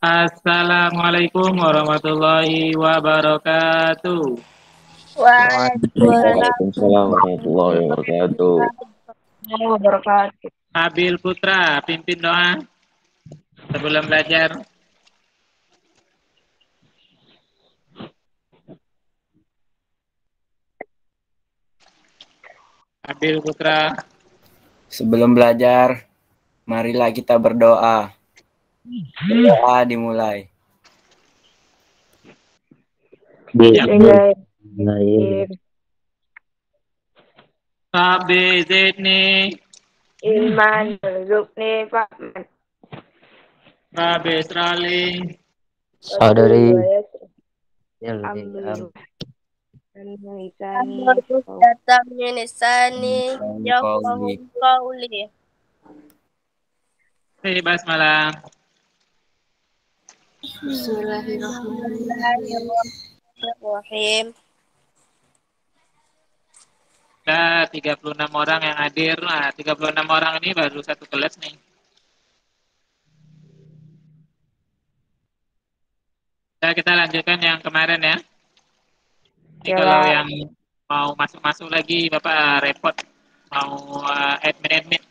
Assalamualaikum warahmatullahi wabarakatuh. Waalaikumsalam Waalaikumsalam warahmatullahi wabarakatuh. warahmatullahi wabarakatuh. Abil Putra, pimpin doa sebelum belajar. Abil Putra. Sebelum belajar, marilah kita berdoa. Berdoa dimulai. Ya. Rabbi zidni Ilman warzuqni fahman. Rabbi israli Saudari Datang nisani Qauli. yafqahu qawli. basmalah. Bismillahirrahmanirrahim. Ada 36 orang yang hadir. Nah, 36 orang ini baru satu kelas nih. Nah, kita lanjutkan yang kemarin ya. Ini kalau yang mau masuk-masuk lagi, Bapak repot. Mau admin-admin.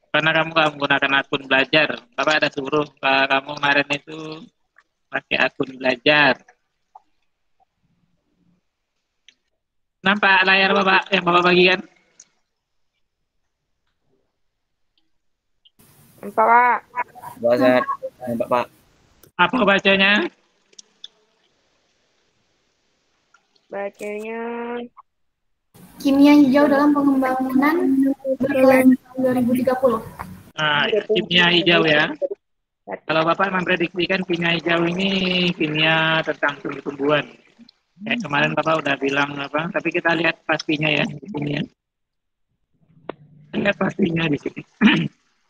Karena kamu nggak menggunakan akun belajar. Bapak ada suruh kamu kemarin itu pakai akun belajar. Nampak layar Bapak yang Bapak bagikan? Nampak, Pak. Bahasa Bapak. Apa bacanya? Bacanya Kimia hijau dalam pengembangan berkelanjutan 2030. Nah, kimia hijau ya. Kalau Bapak memprediksikan kimia hijau ini kimia tentang tumbuh-tumbuhan. Kayak kemarin Bapak udah bilang apa, tapi kita lihat pastinya ya di sini ya. Lihat pastinya di sini.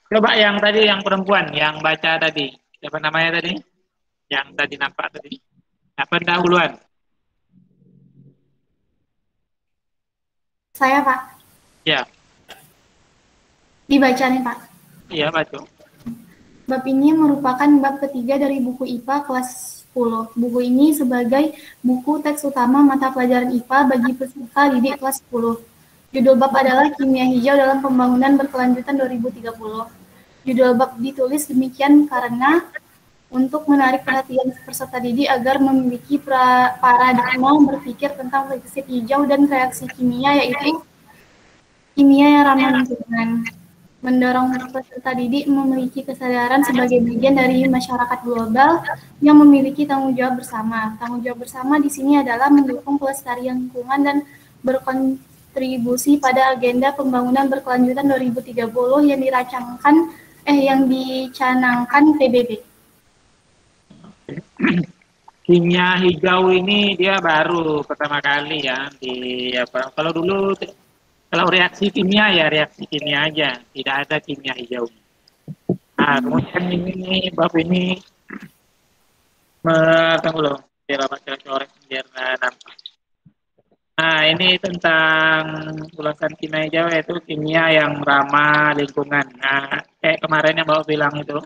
Coba yang tadi yang perempuan yang baca tadi. Siapa namanya tadi? Yang tadi nampak tadi. Nah, pendahuluan. Saya, Pak. Ya, Dibaca nih, Pak. iya baca. Bab ini merupakan bab ketiga dari buku IPA kelas 10. Buku ini sebagai buku teks utama mata pelajaran IPA bagi peserta didik kelas 10. Judul bab adalah Kimia Hijau dalam Pembangunan Berkelanjutan 2030. Judul bab ditulis demikian karena untuk menarik perhatian peserta didik agar memiliki paradigma berpikir tentang prinsip hijau dan reaksi kimia, yaitu kimia yang ramah lingkungan. Mendorong peserta didik memiliki kesadaran sebagai bagian dari masyarakat global yang memiliki tanggung jawab bersama. Tanggung jawab bersama di sini adalah mendukung pelestarian lingkungan dan berkontribusi pada agenda pembangunan berkelanjutan 2030 yang dicanangkan PBB. Kimia hijau ini dia baru pertama kali ya di apa? Kalau dulu kalau reaksi kimia ya reaksi kimia aja, tidak ada kimia hijau. Nah, kemudian ini bab ini tunggu loh, biar apa coret biar nampak. Nah, ini tentang ulasan kimia hijau yaitu kimia yang ramah lingkungan. Nah, kayak kemarin yang Bapak bilang itu,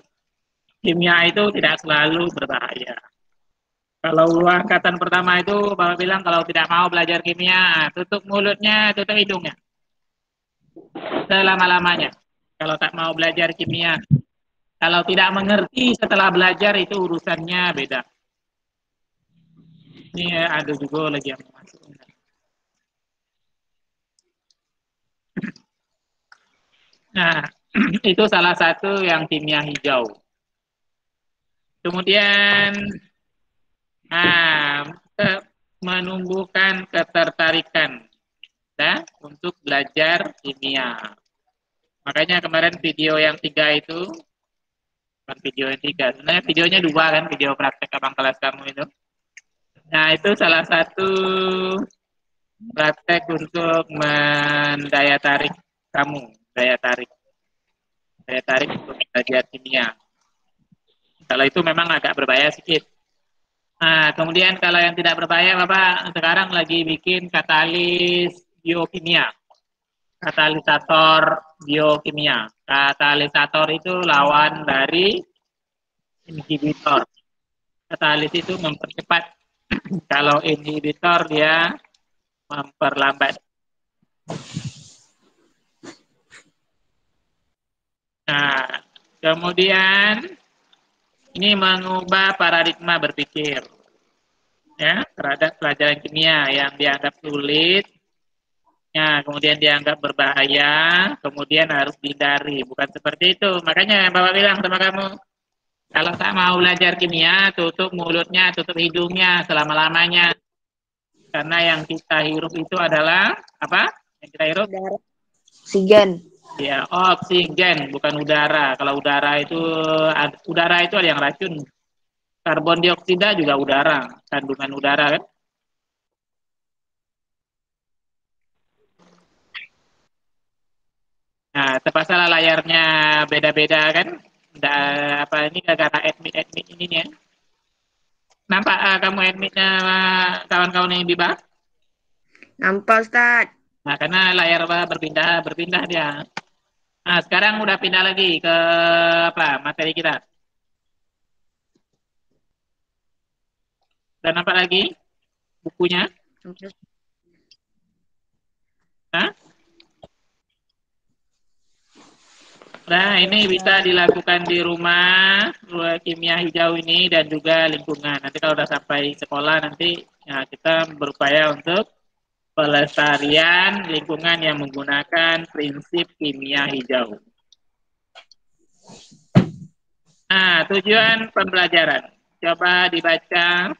kimia itu tidak selalu berbahaya. Kalau angkatan pertama itu Bapak bilang kalau tidak mau belajar kimia, tutup mulutnya, tutup hidungnya. Selama-lamanya. Kalau tak mau belajar kimia. Kalau tidak mengerti setelah belajar itu urusannya beda. Ini ada juga lagi yang masuk. Nah, itu salah satu yang kimia hijau. Kemudian menumbuhkan ketertarikan ya, untuk belajar kimia. Makanya kemarin video yang 3 itu, bukan video yang 3, sebenarnya videonya 2 kan, video praktek abang kelas kamu itu. Nah, itu salah satu praktek untuk mendaya tarik kamu, daya tarik untuk belajar kimia. Kalau itu memang agak berbahaya sedikit. Nah, kemudian kalau yang tidak berbahaya, Bapak sekarang lagi bikin katalis biokimia. katalisator biokimia. Katalisator itu lawan dari inhibitor. Katalis itu mempercepat. Kalau inhibitor dia memperlambat. Nah, kemudian ini mengubah paradigma berpikir ya terhadap pelajaran kimia yang dianggap sulit, ya kemudian dianggap berbahaya, kemudian harus dihindari. Bukan seperti itu. Makanya Bapak bilang sama kamu, kalau tak mau belajar kimia, tutup mulutnya, tutup hidungnya selama-lamanya. Karena yang kita hirup itu adalah apa? Yang kita hirup? Oksigen. Ya, oksigen, bukan udara. Kalau udara itu ada yang racun. Karbon dioksida juga udara, kandungan udara kan. Nah, terpaksa layarnya beda-beda kan. Apa ini karena admit ini nih ya. Nampak kamu admitnya kawan-kawan yang Biba? Nampak, Ustaz. Nah, karena layar berpindah dia. Nah, sekarang udah pindah lagi ke apa materi kita. Udah nampak lagi bukunya? Hah? Nah, ini bisa dilakukan di rumah, kimia hijau ini dan juga lingkungan. Nanti kalau udah sampai sekolah nanti ya, kita berupaya untuk pelestarian lingkungan yang menggunakan prinsip kimia hijau. Nah, tujuan pembelajaran. Coba dibaca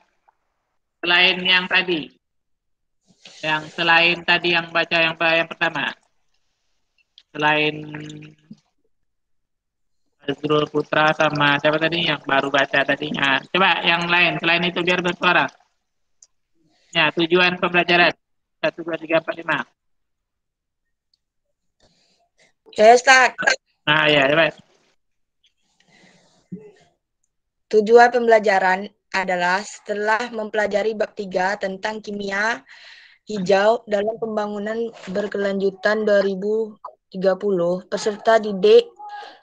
selain yang tadi. Yang selain tadi yang baca yang pertama. Selain Azrul Putra sama siapa tadi yang baru baca tadinya. Coba yang lain selain itu biar bersuara. Ya, tujuan pembelajaran 1 2 3 4 5. Saya, Ustaz. Nah, ya, coba. Tujuan pembelajaran adalah setelah mempelajari bab 3 tentang kimia hijau dalam pembangunan berkelanjutan 2030, peserta didik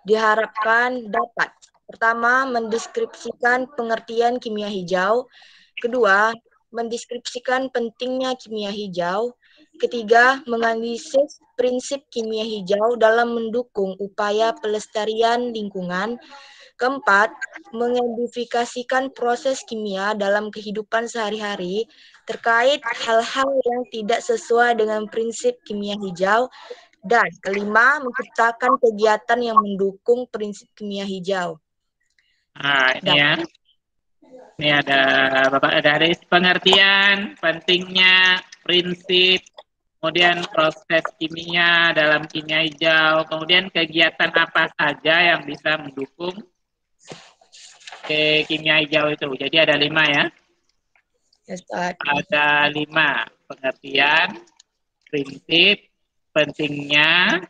diharapkan dapat: pertama, mendeskripsikan pengertian kimia hijau; kedua, mendeskripsikan pentingnya kimia hijau; ketiga, menganalisis prinsip kimia hijau dalam mendukung upaya pelestarian lingkungan; keempat, mengidentifikasikan proses kimia dalam kehidupan sehari-hari terkait hal-hal yang tidak sesuai dengan prinsip kimia hijau; dan kelima, menciptakan kegiatan yang mendukung prinsip kimia hijau. Nah, ini ya. Ini ada Bapak dari pengertian pentingnya prinsip, kemudian proses kimia dalam kimia hijau, kemudian kegiatan apa saja yang bisa mendukung kimia hijau itu. Jadi ada 5 ya. Yes, ada 5 pengertian, prinsip, pentingnya,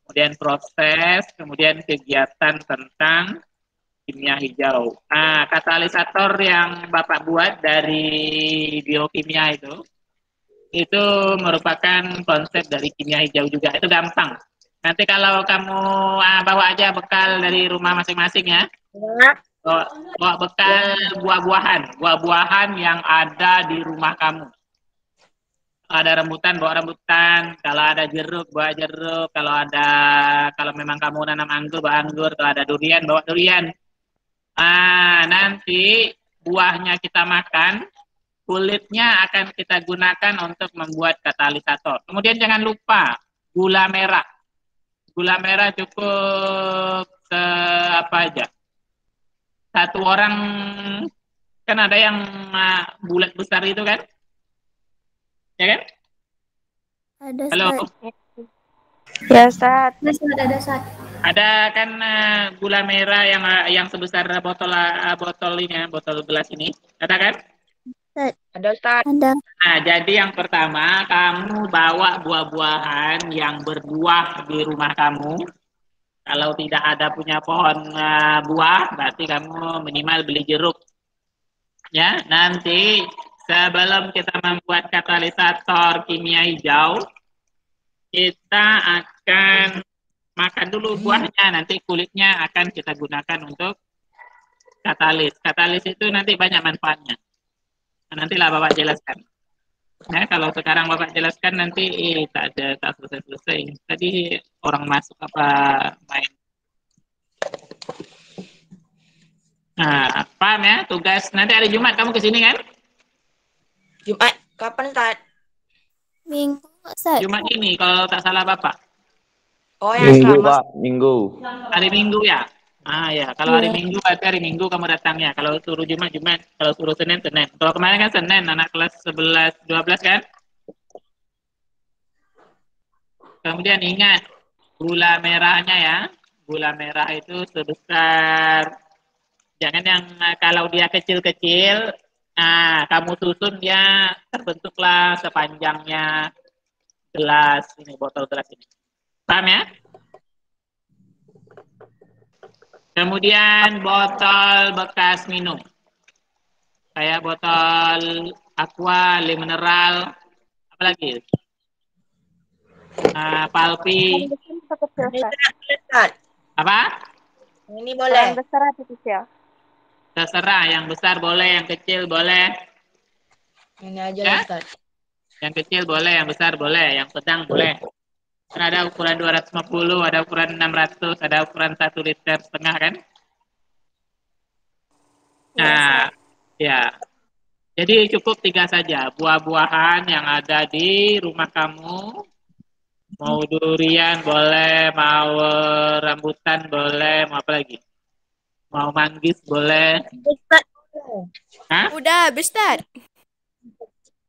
kemudian proses, kemudian kegiatan tentang kimia hijau. Nah, katalisator yang Bapak buat dari biokimia itu merupakan konsep dari kimia hijau juga. Itu gampang. Nanti kalau kamu bawa aja bekal dari rumah masing-masing ya. Bawa bekal buah-buahan yang ada di rumah kamu. Ada rambutan, bawa rambutan. Kalau ada jeruk, bawa jeruk. Kalau memang kamu nanam anggur, bawa anggur. Kalau ada durian, bawa durian. Nanti buahnya kita makan, kulitnya akan kita gunakan untuk membuat katalisator. Kemudian jangan lupa gula merah. Gula merah cukup apa aja. 1 orang, kan ada yang bulat besar itu kan? Ya kan? Ada, Halo. Ya, Ustaz. Ada, Ustaz. Ada kan gula merah yang sebesar botol ini, botol gelas ini. Ada kan? Ada, Ustaz. Ada. Nah, jadi yang pertama, kamu bawa buah-buahan yang berbuah di rumah kamu. Kalau tidak ada punya pohon buah, berarti kamu minimal beli jeruk. Ya, nanti sebelum kita membuat katalisator kimia hijau, kita akan makan dulu buahnya, nanti kulitnya akan kita gunakan untuk katalis. Katalis itu nanti banyak manfaatnya. Nantilah Bapak jelaskan. Ya, kalau sekarang Bapak jelaskan nanti tak selesai. Tadi orang masuk apa main. Nah, paham ya? Tugas nanti hari Jumat kamu kesini kan? Jumat kapan, Ustaz? Minggu, Ustaz. Jumat ini kalau tak salah Bapak. Oh, yang Minggu, selamat. Pak. Minggu. Hari Minggu ya? Ah ya, kalau hari Iya. Minggu berarti hari Minggu kamu datangnya. Kalau suruh Jumat, Jumat. Kalau suruh Senin, Senin. Kalau kemarin kan Senin, anak kelas 11, 12 kan? Kemudian ingat, gula merahnya ya. Gula merah itu sebesar, jangan yang kalau dia kecil-kecil, nah kamu susun dia terbentuklah sepanjangnya gelas, ini botol gelas ini. Paham ya? Kemudian botol bekas minum. Kayak botol aqua, le mineral, apa lagi? Palpi, Ustaz. apa? Ini boleh. besar atau kecil? Terserah, yang besar boleh, yang kecil boleh. Ini aja Ya? Ustaz. Yang kecil boleh, yang besar boleh, yang sedang boleh. Kan ada ukuran 250, ada ukuran 600, ada ukuran 1,5 liter kan? Nah, ya. Jadi cukup 3 saja. Buah-buahan yang ada di rumah kamu. Mau durian boleh, mau rambutan boleh, mau apa lagi? Mau manggis boleh. Ustaz. Hah? Udah habis, Ustaz.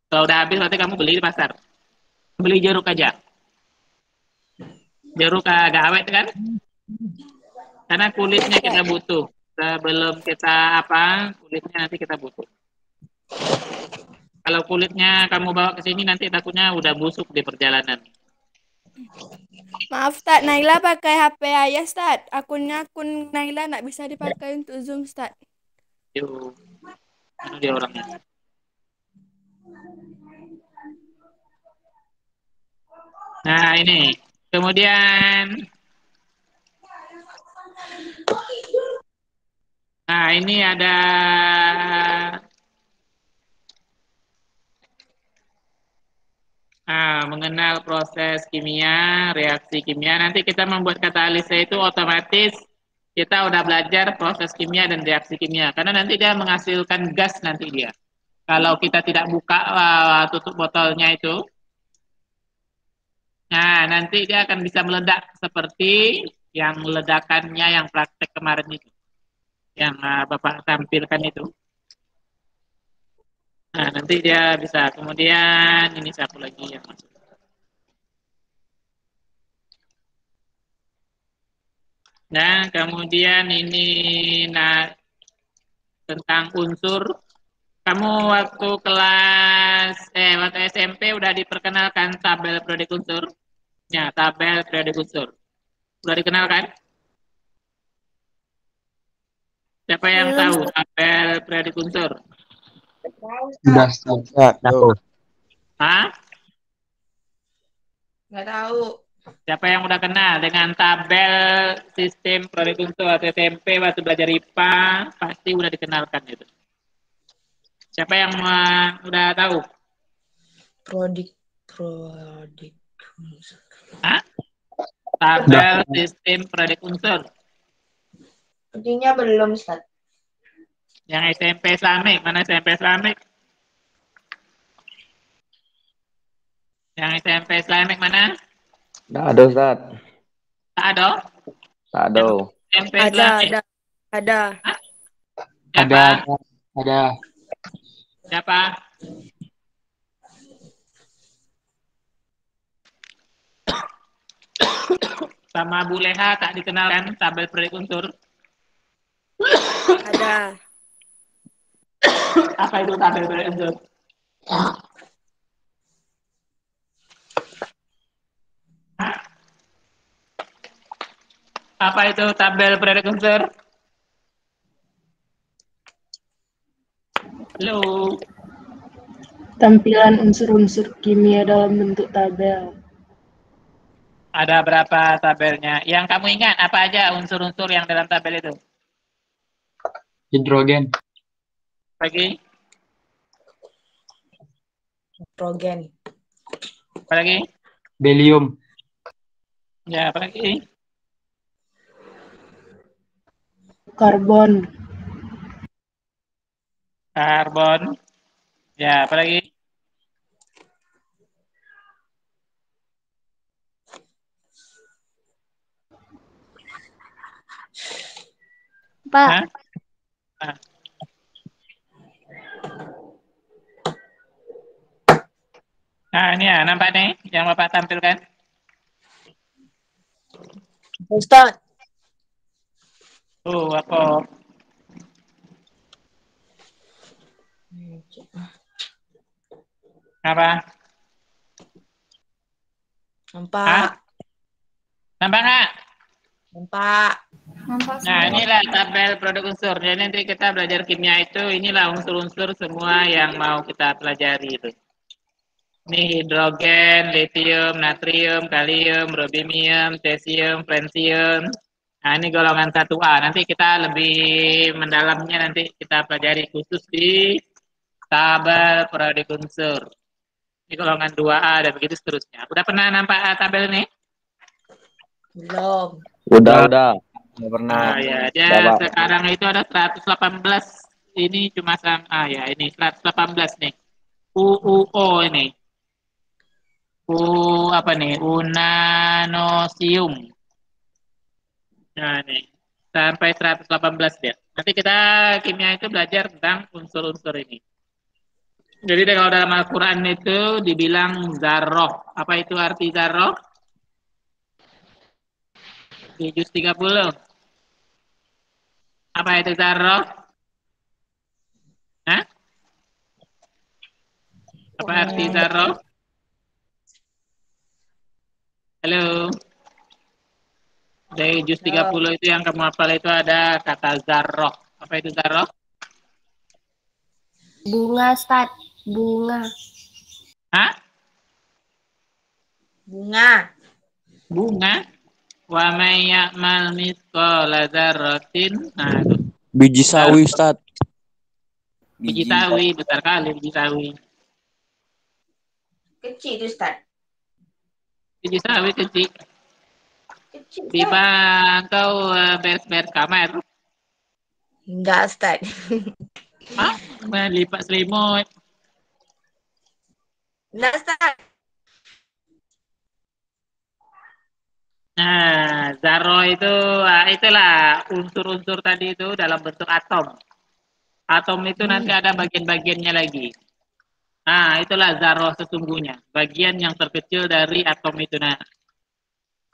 Kalau udah habis berarti kamu beli di pasar. Beli jeruk aja. Jeruk agak awet kan? Karena kulitnya kita butuh. Sebelum kita kulitnya nanti kita butuh. Kalau kulitnya kamu bawa ke sini nanti takutnya udah busuk di perjalanan. Maaf, Ustaz. Naila pakai HP ayah, Ustaz. Akun Naila nggak bisa dipakai untuk Zoom, Ustaz. Yuk. Mana dia orangnya? Nah, ini. Kemudian ini ada mengenal proses kimia, reaksi kimia. Nanti kita membuat katalisnya itu otomatis kita udah belajar proses kimia dan reaksi kimia. Karena nanti dia menghasilkan gas nanti dia. Kalau kita tidak buka tutup botolnya itu, nah nanti dia akan bisa meledak seperti yang ledakannya yang praktek kemarin itu. Yang Bapak tampilkan itu. Nah, nanti dia bisa. Kemudian ini satu lagi yang masuk. Nah, kemudian ini tentang unsur. Kamu waktu waktu SMP udah diperkenalkan tabel periodik unsur? Ya, tabel periodik unsur. Udah dikenalkan? Siapa yang tahu tabel periodik unsur? Sudah, tahu. Hah? Nggak tahu. Siapa yang udah kenal dengan tabel sistem periodik unsur atau SMP waktu belajar IPA pasti udah dikenalkan itu. Siapa yang udah tahu? Prodik. Hah? Tabel sistem periodik unsur. Sepertinya belum, Ustaz. Yang SMP Islamik, mana SMP Islamik? Yang SMP Islamik mana? Tidak ada, Ustaz. Tak ada? Tak ada. SMP Islamik. Ada. Hah? Siapa? Ada. Siapa? Sama Bu Leha tak dikenalkan tabel periodik unsur? Ada. Apa itu tabel periodik unsur? Apa itu tabel periodik unsur? Halo. Tampilan unsur-unsur kimia dalam bentuk tabel. Ada berapa tabelnya? Yang kamu ingat apa aja unsur-unsur yang dalam tabel itu? Hidrogen. Lagi? Nitrogen. Apa lagi? Belium. Ya, apa lagi? Karbon. Karbon. Ya, apa lagi? Pak. Hah? Nah. Nah, ini ya, nampak nih yang Bapak tampilkan. Ustaz. Apa? Apa? Nampak. Hah? Nampak nggak? Nampak. Nampak Nah, semua. inilah tabel produk unsur. Jadi nanti kita belajar kimia itu, inilah unsur-unsur semua yang mau kita pelajari itu. Ini hidrogen, lithium, natrium, kalium, rubidium, cesium, francium. Nah, ini golongan 1A. Nanti kita lebih mendalamnya nanti kita pelajari khusus di tabel produk unsur. Ini golongan 2A dan begitu seterusnya. Udah pernah nampak tabel ini? Belum. Udah pernah. Oh ya, dia Udah, Pak. sekarang itu ada 118. Ini cuma sama ya, ini 118 nih. UUO ini. Apa nih? Unanosium. Nah, nih. Sampai 118 dia. Nanti kita kimia itu belajar tentang unsur-unsur ini. Jadi kalau dalam Al-Quran itu dibilang zarroh. Apa itu arti zarroh? Di juz 30. Apa itu zarroh? Hah? Apa arti zarroh? Halo. Dari juz 30 itu yang kamu hafal itu ada kata zarroh. Apa itu zarroh? Bunga, Ustaz. Bunga. Hah? Bunga. Bunga. Wa may ya'mal mithqala dzarratin. Nah, itu. Biji sawi, Ustaz. Biji sawi, besar kali biji sawi. Kecil itu, Ustaz. Biji sawi kecil. Kecil, Di Ustaz. bangkau beres-beres kamar. Enggak, Ustaz. Hah? Melipat selimut. Enggak, Ustaz. Nah, zarro itu itulah unsur-unsur tadi itu dalam bentuk atom. Atom itu nanti ada bagian-bagiannya lagi. Nah, itulah zarro sesungguhnya. Bagian yang terkecil dari atom itu. Nah,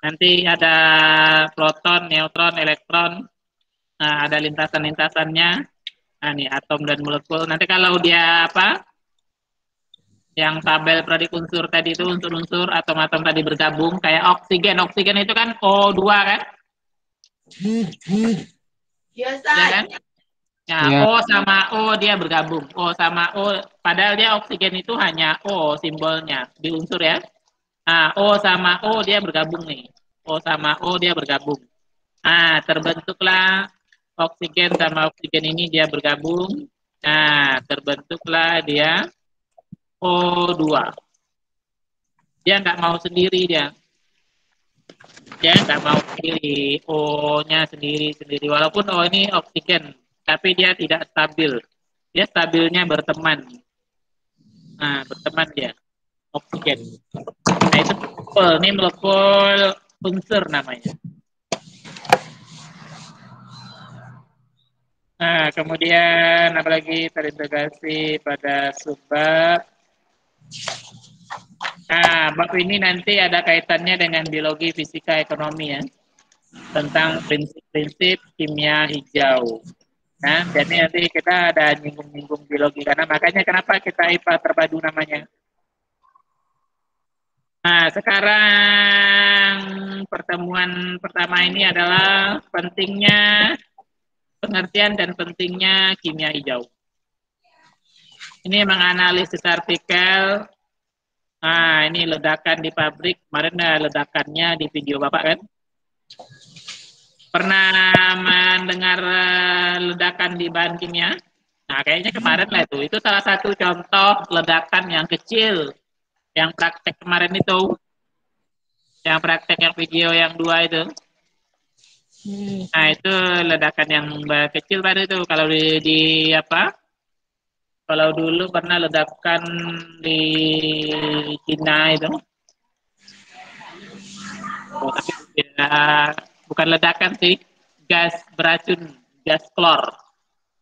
nanti ada proton, neutron, elektron. Nah, ada lintasan-lintasannya. Nah, ini atom dan molekul. Nanti kalau dia apa? Yang tabel produk unsur tadi itu unsur-unsur atom-atom tadi bergabung kayak oksigen. Oksigen itu kan O2 kan? Ya, Ya Ustaz. kan? Ya, Ya. O sama O dia bergabung. O sama O, padahal dia oksigen itu hanya O simbolnya di unsur ya. Nah, O sama O dia bergabung nih. O sama O dia bergabung. Nah, terbentuklah oksigen sama oksigen ini dia bergabung. Nah, terbentuklah dia O2. Dia nggak mau sendiri dia. Dia nggak mau sendiri. O-nya sendiri-sendiri. Walaupun O ini oksigen, tapi dia tidak stabil. Dia stabilnya berteman. Nah, berteman dia. Oksigen. Nah, itu molekul. Ini molekul unsur namanya. Nah, kemudian apalagi terintegrasi pada subbab. Nah, bab ini nanti ada kaitannya dengan biologi, fisika, ekonomi ya. Tentang prinsip-prinsip kimia hijau. Nah, jadi nanti kita ada nyinggung-nyinggung biologi. Karena makanya kenapa kita IPA terpadu namanya. Nah, sekarang pertemuan pertama ini adalah pentingnya pengertian dan pentingnya kimia hijau. Ini menganalisis artikel Nah, ini ledakan di pabrik. Kemarin ledakannya di video Bapak kan? Pernah mendengar ledakan di bahan kimia? Nah, kayaknya kemarin lah itu. Itu salah satu contoh ledakan yang kecil. Yang praktek kemarin itu. Yang praktek yang video yang 2 itu. Nah, itu ledakan yang kecil pada itu. Kalau di apa? Kalau dulu pernah ledakan di Cina itu. Oh, tapi bukan ledakan sih, gas beracun, gas klor.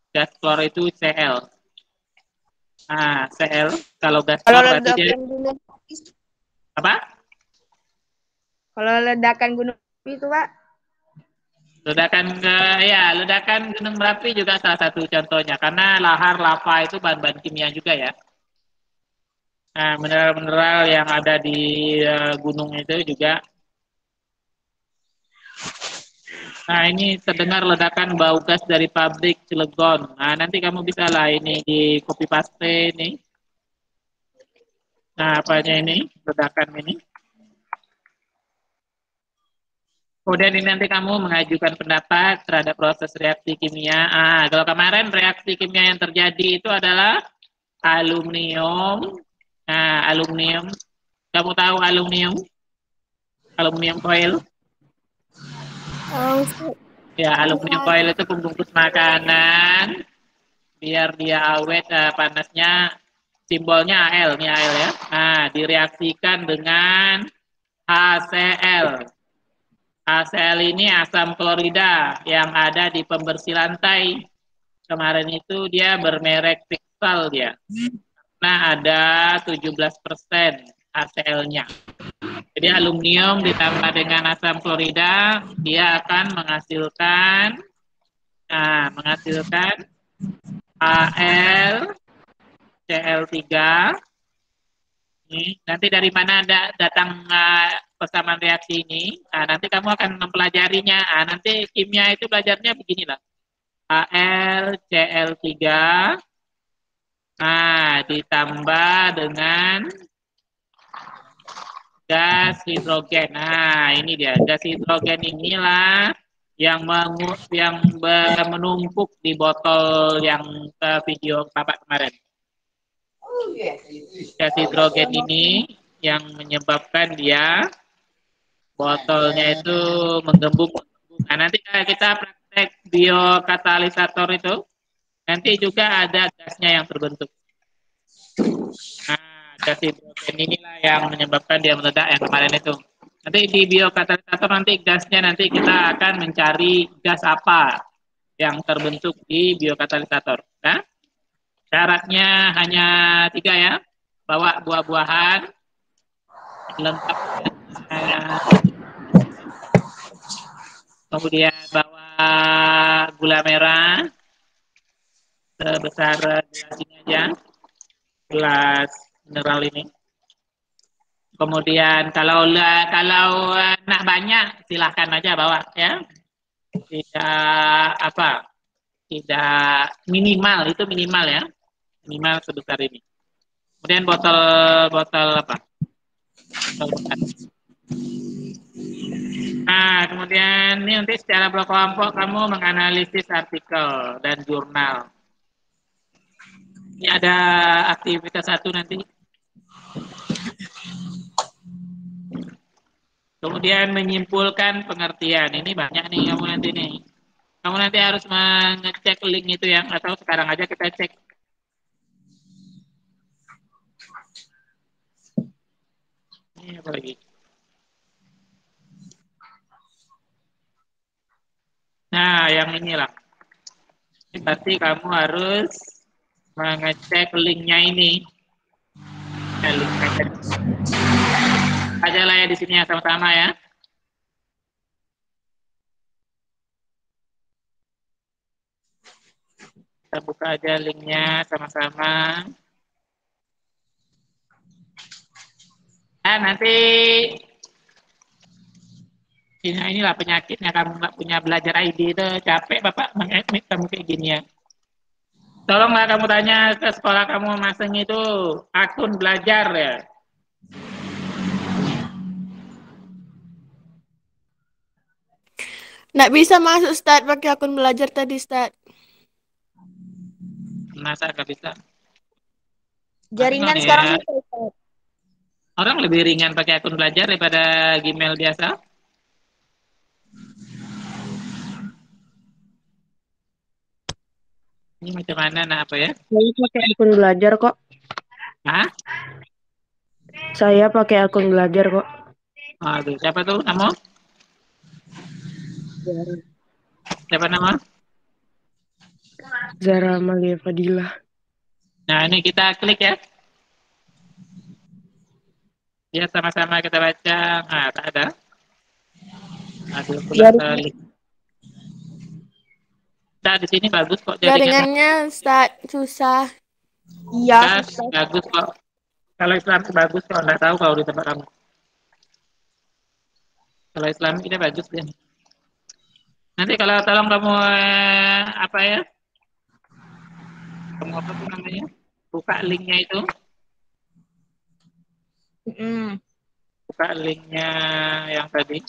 Gas klor itu Cl. Nah, Cl, kalau gas klor berarti dia apa? Kalau ledakan gunung itu, Pak? Ledakan gunung berapi juga salah satu contohnya, karena lahar lava itu bahan-bahan kimia juga ya. Nah, mineral-mineral yang ada di gunung itu juga. Nah, ini terdengar ledakan bau gas dari pabrik Cilegon. Nah, nanti kamu bisa lah ini di copy paste ini. Nah, apanya ini? Ledakan ini. Kemudian ini nanti kamu mengajukan pendapat terhadap proses reaksi kimia. Kalau kemarin reaksi kimia yang terjadi itu adalah aluminium. Nah, aluminium. Kamu tahu aluminium? Aluminium foil? Ya, aluminium foil itu pembungkus makanan. Biar dia awet, panasnya simbolnya Al, ini Al ya. Nah, direaksikan dengan HCl. HCl ini asam klorida yang ada di pembersih lantai. Kemarin itu dia bermerek Pixel dia. Nah, ada 17% HCl-nya. Jadi aluminium ditambah dengan asam klorida, dia akan menghasilkan Al Cl3. Ini nanti dari mana datang persamaan reaksi ini? Nanti kamu akan mempelajarinya. Nanti kimia itu belajarnya beginilah. Al Cl3 ditambah dengan gas hidrogen. Nah, ini dia. Gas hidrogen inilah yang menumpuk di botol yang video Bapak kemarin. Gas hidrogen ini yang menyebabkan dia botolnya itu menggembung. Nah, nanti kita praktek biokatalisator itu, nanti juga ada gasnya yang terbentuk. Nah, gas hidrogen inilah yang menyebabkan dia meledak yang kemarin itu. Nanti di biokatalisator nanti gasnya nanti kita akan mencari gas apa yang terbentuk di biokatalisator. Nah, syaratnya hanya 3 ya. Bawa buah-buahan lengkap. Kemudian bawa gula merah sebesar gelas ini aja. Gelas mineral ini. Kemudian kalau nak banyak silahkan aja bawa ya. Tidak minimal, itu minimal ya. Minimal sebesar ini. Kemudian botol apa? Botol bekas. Nah, kemudian ini nanti secara berkelompok kamu menganalisis artikel dan jurnal. Ini ada aktivitas 1 nanti. Kemudian menyimpulkan pengertian. Ini banyak nih kamu nanti nih. Kamu nanti harus mengecek link itu ya, atau sekarang aja kita cek. Ini apa lagi? Nah, yang inilah. Berarti kamu harus mengecek linknya ini. Linknya aja lah ya di sini ya sama-sama ya. Kita buka aja linknya sama-sama. Nah, nanti inilah penyakitnya kamu nggak punya belajar ID itu, capek Bapak mengadmit kamu kayak gini ya. Tolonglah kamu tanya ke sekolah kamu masing itu akun belajar ya. Nggak bisa masuk Ustaz pakai akun belajar tadi Ustaz. Masa nggak bisa? Jaringan Bingung sekarang ya. bisa, Ustaz. Orang lebih ringan pakai akun belajar daripada Gmail biasa. Ini macam mana, nah apa ya? Saya pakai akun belajar kok. Hah? Saya pakai akun belajar kok. Aduh, siapa tuh nama? Siapa nama? Zara Amalia Fadila. Nah, ini kita klik ya. Ya, sama-sama kita baca. Nah, tak ada. Aduh, pulang ke link. Nah, di sini bagus kok jaringannya. Jaringannya Ustaz susah. Iya, Nah, susah. bagus kok. Kalau Islam bagus kok, nggak tahu kalau di tempat kamu. Kalau Islam kita bagus deh. Nanti kalau tolong kamu apa ya? Kamu apa tuh namanya? Buka linknya itu. Buka linknya yang tadi.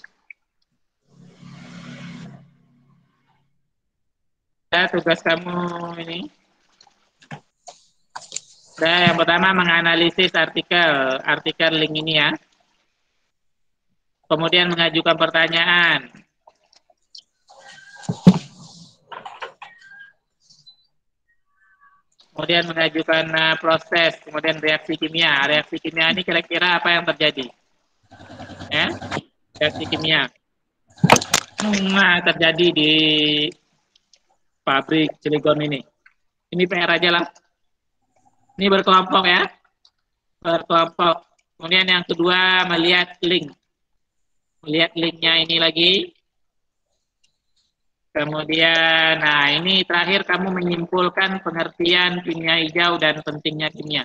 Nah, tugas kamu ini. Nah, yang pertama menganalisis artikel link ini ya. Kemudian mengajukan pertanyaan. Kemudian mengajukan proses, kemudian reaksi kimia. Reaksi kimia ini kira-kira apa yang terjadi? Ya, reaksi kimia. Nah, terjadi di pabrik Cilegon ini. Ini PR aja lah. Ini berkelompok ya. Berkelompok. Kemudian yang kedua melihat link. Melihat linknya ini lagi. Kemudian, nah ini terakhir kamu menyimpulkan pengertian kimia hijau dan pentingnya kimia.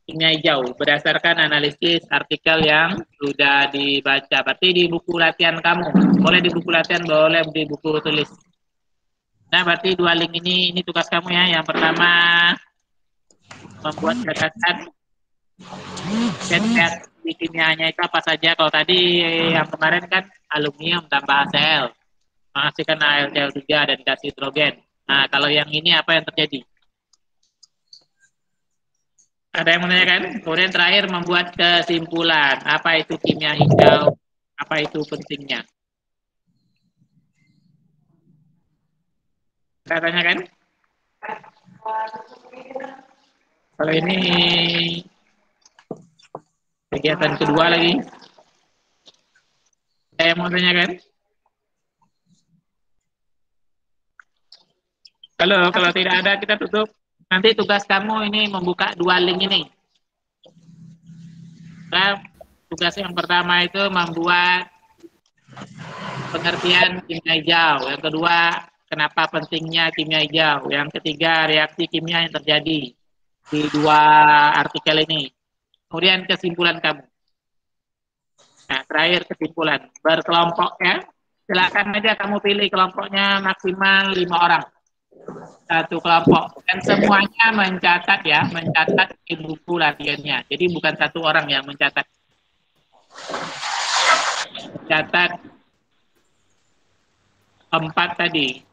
Kimia hijau berdasarkan analisis artikel yang sudah dibaca. Berarti di buku latihan kamu. Boleh di buku latihan, boleh di buku tulis. Nah, berarti dua link ini tugas kamu ya. Yang pertama membuat catatan di kimianya itu apa saja. Kalau tadi yang kemarin kan aluminium tambah sel menghasilkan AlCO3 dan gas hidrogen. Nah, kalau yang ini apa yang terjadi? Ada yang menanyakan? Kemudian terakhir membuat kesimpulan. Apa itu kimia hijau? Apa itu pentingnya? Saya tanyakan? Kalau ini kegiatan kedua lagi. Saya mau tanyakan? Kalau tidak ada kita tutup. Nanti tugas kamu ini membuka dua link ini. Nah, tugas yang pertama itu membuat pengertian kimia hijau. Yang kedua, kenapa pentingnya kimia hijau. Yang ketiga, reaksi kimia yang terjadi di dua artikel ini. Kemudian kesimpulan kamu. Nah, terakhir kesimpulan. Berkelompok ya. Silakan aja kamu pilih kelompoknya maksimal 5 orang. Satu kelompok. Dan semuanya mencatat ya. Mencatat di buku latihannya. Jadi bukan satu orang yang mencatat. Mencatat 4 tadi.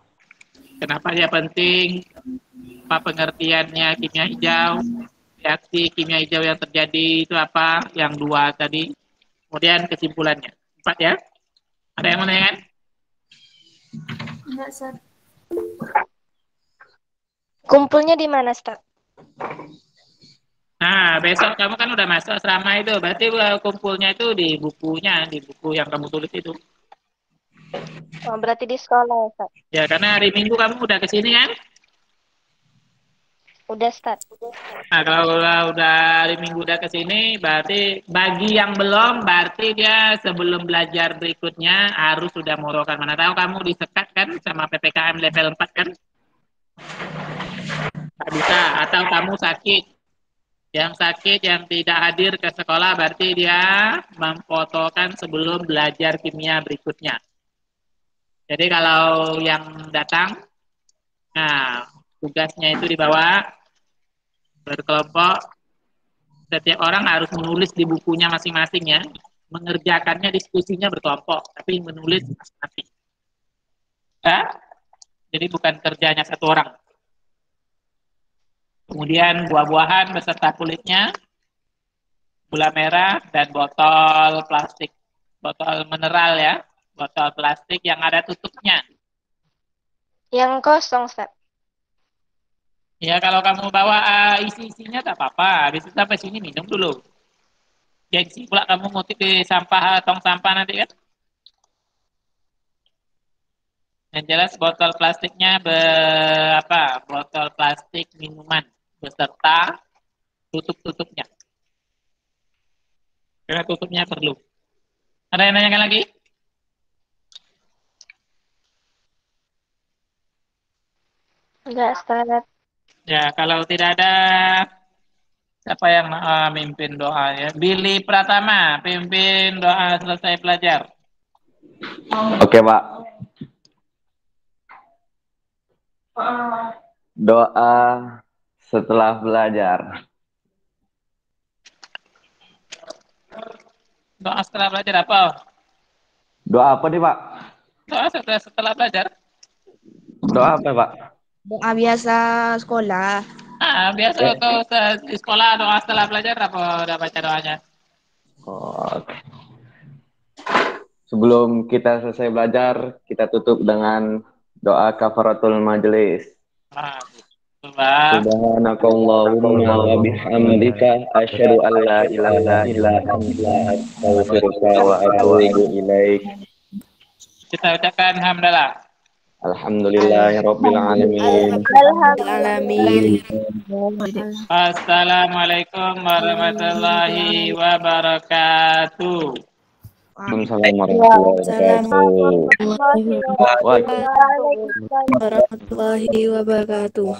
Kenapa dia penting? Apa pengertiannya kimia hijau? Reaksi kimia hijau yang terjadi itu apa? Yang 2 tadi. Kemudian kesimpulannya. 4 ya. Ada yang menanyakan? Enggak, Sir. Kumpulnya di mana, Ustaz? Nah, besok kamu kan udah masuk asrama itu. Berarti kumpulnya itu di bukunya, di buku yang kamu tulis itu. Oh, berarti di sekolah, Ustaz? Ya, karena hari Minggu kamu udah kesini kan? Udah, Ustaz. Nah, kalau udah hari Minggu udah kesini, berarti bagi yang belum, berarti dia sebelum belajar berikutnya harus sudah morokan. Mana tahu kamu disekat kan sama PPKM level 4 kan? Tak bisa, atau kamu sakit. Yang sakit, yang tidak hadir ke sekolah, berarti dia memfotokan sebelum belajar kimia berikutnya. Jadi kalau yang datang, nah tugasnya itu dibawa berkelompok. Setiap orang harus menulis di bukunya masing-masing ya. Mengerjakannya diskusinya berkelompok, tapi menulis masing-masing. Ya? Jadi bukan kerjanya satu orang. Kemudian buah-buahan beserta kulitnya, gula merah, dan botol plastik. Botol mineral ya. Botol plastik yang ada tutupnya. Yang kosong, Ustaz. Ya kalau kamu bawa isi-isinya tak apa-apa. Habis itu sampai sini minum dulu. Gengsi pula kamu ngutip di sampah, tong sampah nanti kan. Yang jelas botol plastiknya botol plastik minuman beserta tutup-tutupnya. Karena tutupnya perlu. Ada yang nanyakan lagi? Enggak, Ustaz. Ya, kalau tidak ada, siapa yang mimpin doanya? Billy Pratama, pimpin doa selesai belajar. Oke, Pak. Doa setelah belajar. Doa setelah belajar apa? Doa apa nih, Pak? Doa setelah belajar. Doa apa, Pak? Doa biasa sekolah. Biasa kau di sekolah doa setelah belajar apa udah baca doanya? Oke. Sebelum kita selesai belajar, kita tutup dengan doa kafaratul majelis. Subhanakallahumma wa bihamdika asyhadu an la ilaha illa anta astaghfiruka wa atubu ilaik. Kita ucapkan hamdalah. Alhamdulillahirabbil alamin. Assalamualaikum warahmatullahi wabarakatuh. Waalaikumsalam warahmatullahi wabarakatuh. warahmatullahi wabarakatuh.